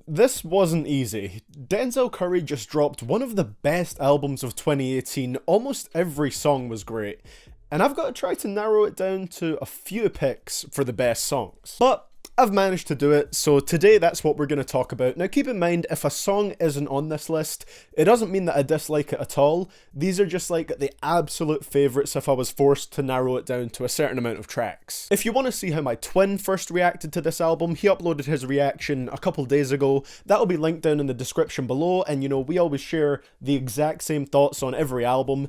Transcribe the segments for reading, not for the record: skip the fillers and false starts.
This wasn't easy. Denzel Curry just dropped one of the best albums of 2018, almost every song was great, and I've got to try to narrow it down to a few picks for the best songs. But I've managed to do it, so today that's what we're going to talk about. Now keep in mind, if a song isn't on this list, it doesn't mean that I dislike it at all. These are just like the absolute favourites if I was forced to narrow it down to a certain amount of tracks. If you want to see how my twin first reacted to this album, he uploaded his reaction a couple days ago. That'll be linked down in the description below, and you know, we always share the exact same thoughts on every album.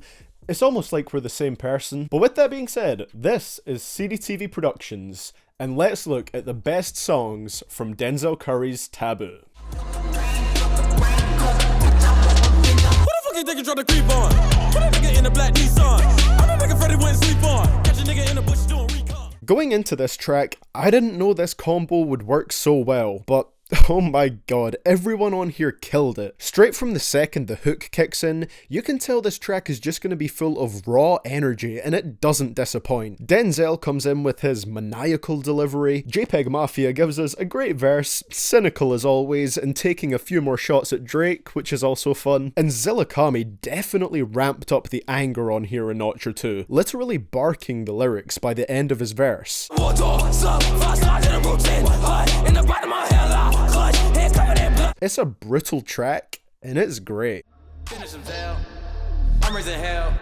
It's almost like we're the same person. But with that being said, this is CDTV Productions, and let's look at the best songs from Denzel Curry's Taboo. Who the fuck you think you trying to creep on? Put a nigga in a black Nissan. I'm a nigga Freddy went sleep on. Catch a nigga in a bush doing recon. Going into this track, I didn't know this combo would work so well, but oh my god, everyone on here killed it. Straight from the second the hook kicks in, you can tell this track is just going to be full of raw energy, and it doesn't disappoint. Denzel comes in with his maniacal delivery, JPEGMAFIA gives us a great verse, cynical as always, and taking a few more shots at Drake, which is also fun, and Zillakami definitely ramped up the anger on here a notch or two, literally barking the lyrics by the end of his verse. It's a brutal track, and it's great. Finish him down. I'm raising hell.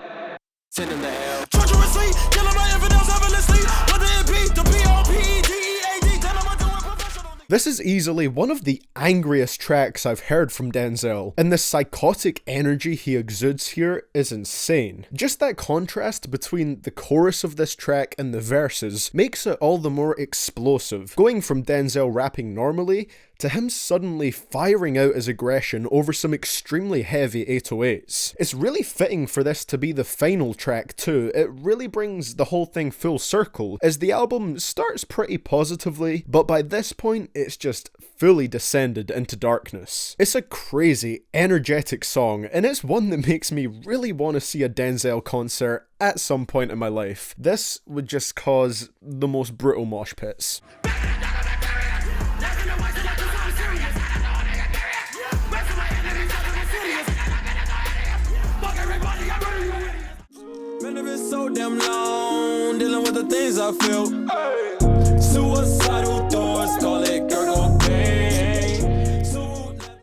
Send him to hell. Treacherously, killing my infidels effortlessly. Whether it be the P-O-P-E-D-E-A-D, tell him I'm doing professional. This is easily one of the angriest tracks I've heard from Denzel, and the psychotic energy he exudes here is insane. Just that contrast between the chorus of this track and the verses makes it all the more explosive, going from Denzel rapping normally to him suddenly firing out his aggression over some extremely heavy 808s. It's really fitting for this to be the final track too. It really brings the whole thing full circle, as the album starts pretty positively, but by this point it's just fully descended into darkness. It's a crazy, energetic song, and it's one that makes me really want to see a Denzel concert at some point in my life. This would just cause the most brutal mosh pits. So damn long, dealing with the things I feel. Suicidal thoughts, call it Kurt Cobain.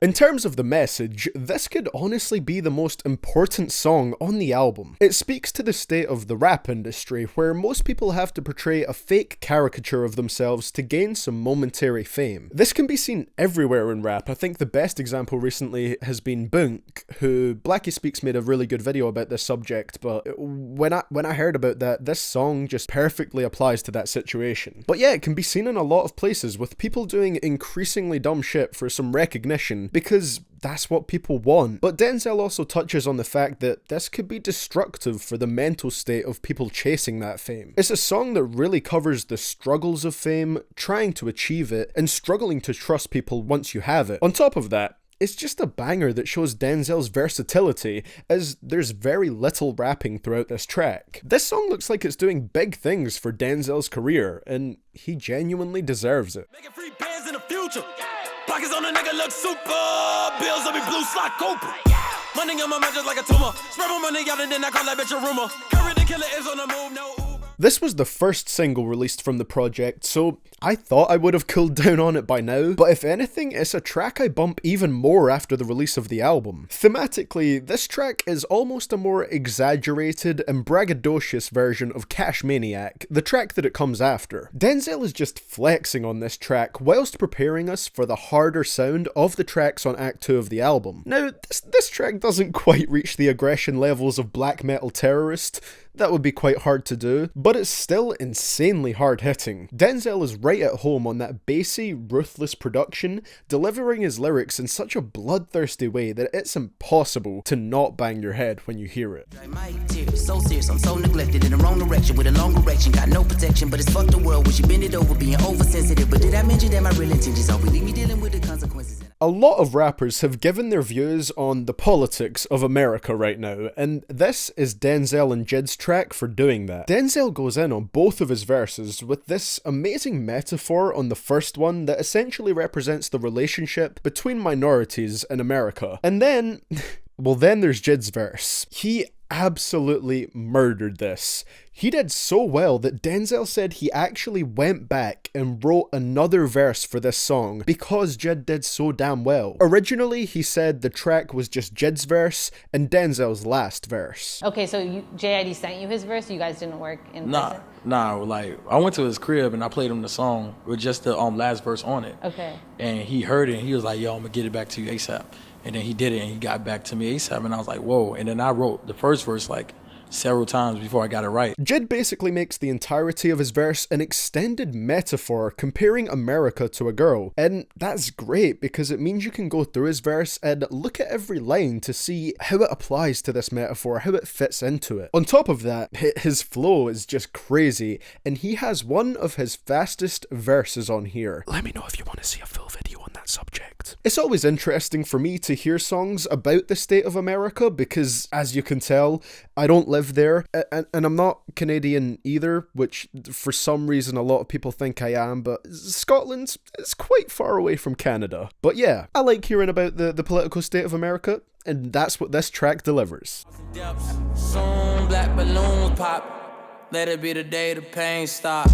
In terms of the message, this could honestly be the most important song on the album. It speaks to the state of the rap industry, where most people have to portray a fake caricature of themselves to gain some momentary fame. This can be seen everywhere in rap. I think the best example recently has been Bunk, who Blackie Speaks made a really good video about this subject, but when I heard about that, this song just perfectly applies to that situation. But yeah, it can be seen in a lot of places, with people doing increasingly dumb shit for some recognition, because that's what people want. But Denzel also touches on the fact that this could be destructive for the mental state of people chasing that fame. It's a song that really covers the struggles of fame, trying to achieve it, and struggling to trust people once you have it. On top of that, it's just a banger that shows Denzel's versatility, as there's very little rapping throughout this track. This song looks like it's doing big things for Denzel's career, and he genuinely deserves it. Making free bands in the future. Pockets on a nigga look super. Bills on me blue slot Cooper. Money on my mind just like a tumor. Spread my money out and then I call that bitch a rumor. Curry the killer is on the move, no Uber. This was the first single released from the project, so I thought I would have cooled down on it by now, but if anything, it's a track I bump even more after the release of the album. Thematically, this track is almost a more exaggerated and braggadocious version of Cash Maniac, the track that it comes after. Denzel is just flexing on this track whilst preparing us for the harder sound of the tracks on Act 2 of the album. Now, this track doesn't quite reach the aggression levels of Black Metal Terrorist. That would be quite hard to do, but it's still insanely hard hitting. Denzel is right at home on that bassy, ruthless production, delivering his lyrics in such a bloodthirsty way that it's impossible to not bang your head when you hear it. So serious, I'm so neglected in the wrong direction with a long erection, got no protection, but it's fuck the world when you bend it over, being oversensitive. But did I mention that my real intentions are we leave me dealing with the consequences? A lot of rappers have given their views on the politics of America right now, and this is Denzel and J.I.D's track for doing that. Denzel goes in on both of his verses with this amazing metaphor on the first one that essentially represents the relationship between minorities in America. And then, well, then there's J.I.D's verse. He absolutely murdered this. He did so well that Denzel said he actually went back and wrote another verse for this song because J.I.D did so damn well. Originally, he said the track was just J.I.D's verse and Denzel's last verse. Okay, so J.I.D sent you his verse? You guys didn't work in person? Nah, like, I went to his crib and I played him the song with just the last verse on it. Okay. And he heard it and he was like, yo, I'm gonna get it back to you ASAP. And then he did it and he got back to me ASAP and I was like, whoa. And then I wrote the first verse like several times before I got it right. J.I.D basically makes the entirety of his verse an extended metaphor comparing America to a girl. And that's great because it means you can go through his verse and look at every line to see how it applies to this metaphor, how it fits into it. On top of that, his flow is just crazy and he has one of his fastest verses on here. Let me know if you want to see a full video on that subject. It's always interesting for me to hear songs about the state of America because, as you can tell, I don't live there, and I'm not Canadian either, which for some reason a lot of people think I am, but Scotland is quite far away from Canada. But yeah, I like hearing about the political state of America, and that's what this track delivers. Soon black balloons pop. Let it be the day the pain stop.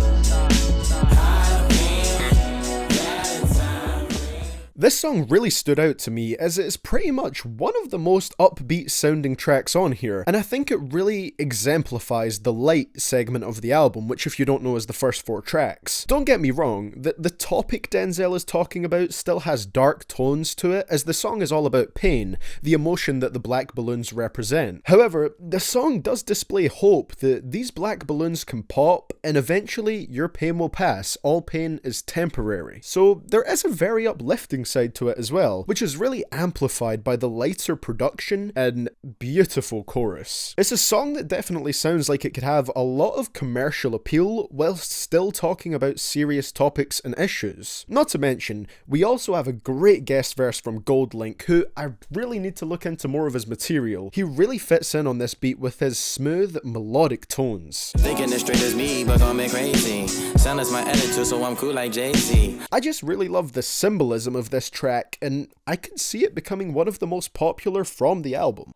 This song really stood out to me as it is pretty much one of the most upbeat sounding tracks on here, and I think it really exemplifies the light segment of the album, which if you don't know is the first 4 tracks. Don't get me wrong, the topic Denzel is talking about still has dark tones to it, as the song is all about pain, the emotion that the black balloons represent. However, the song does display hope that these black balloons can pop, and eventually your pain will pass. All pain is temporary. So there is a very uplifting side to it as well, which is really amplified by the lighter production and beautiful chorus. It's a song that definitely sounds like it could have a lot of commercial appeal whilst still talking about serious topics and issues. Not to mention, we also have a great guest verse from GoldLink, who I really need to look into more of his material. He really fits in on this beat with his smooth, melodic tones. Thinking as straight as me, but gon' make crazy. Sound is my attitude, so I'm cool like Jay-Z. I just really love the symbolism of this track, and I can see it becoming one of the most popular from the album.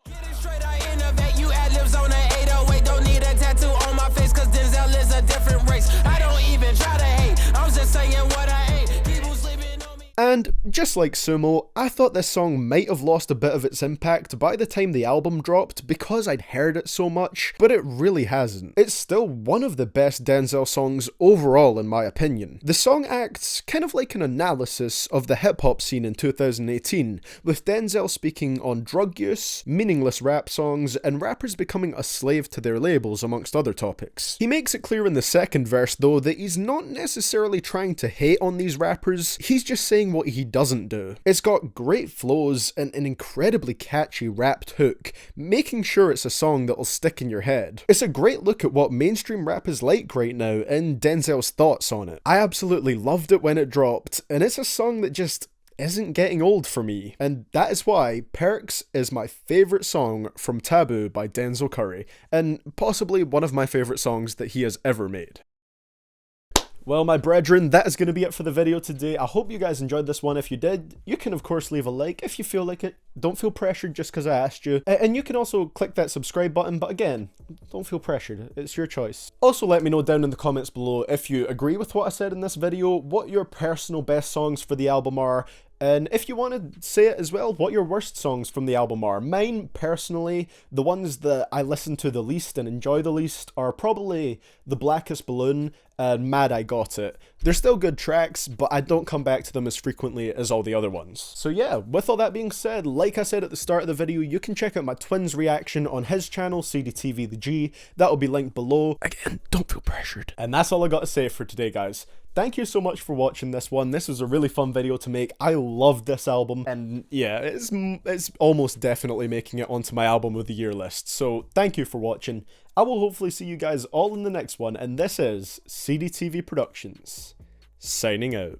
And just like Sumo, I thought this song might have lost a bit of its impact by the time the album dropped because I'd heard it so much, but it really hasn't. It's still one of the best Denzel songs overall in my opinion. The song acts kind of like an analysis of the hip-hop scene in 2018, with Denzel speaking on drug use, meaningless rap songs, and rappers becoming a slave to their labels amongst other topics. He makes it clear in the second verse though that he's not necessarily trying to hate on these rappers, he's just saying what he doesn't do. It's got great flows and an incredibly catchy rapped hook, making sure it's a song that'll stick in your head. It's a great look at what mainstream rap is like right now and Denzel's thoughts on it. I absolutely loved it when it dropped, and it's a song that just isn't getting old for me, and that is why Percs is my favourite song from Taboo by Denzel Curry, and possibly one of my favourite songs that he has ever made. Well, my brethren, that is going to be it for the video today. I hope you guys enjoyed this one. If you did, you can of course leave a like if you feel like it. Don't feel pressured just because I asked you. And you can also click that subscribe button, but again, don't feel pressured. It's your choice. Also, let me know down in the comments below if you agree with what I said in this video, what your personal best songs for the album are, and if you want to say it as well, what your worst songs from the album are. Mine, personally, the ones that I listen to the least and enjoy the least are probably The Blackest Balloon and Mad I Got It. They're still good tracks, but I don't come back to them as frequently as all the other ones. So yeah, with all that being said, like I said at the start of the video, you can check out my twin's reaction on his channel, CDTV That'll be linked below. Again, don't feel pressured. And that's all I got to say for today, guys. Thank you so much for watching this one. This was a really fun video to make. I loved this album, and yeah, it's almost definitely making it onto my album of the year list. So thank you for watching. I will hopefully see you guys all in the next one, and this is CDTV Productions, signing out.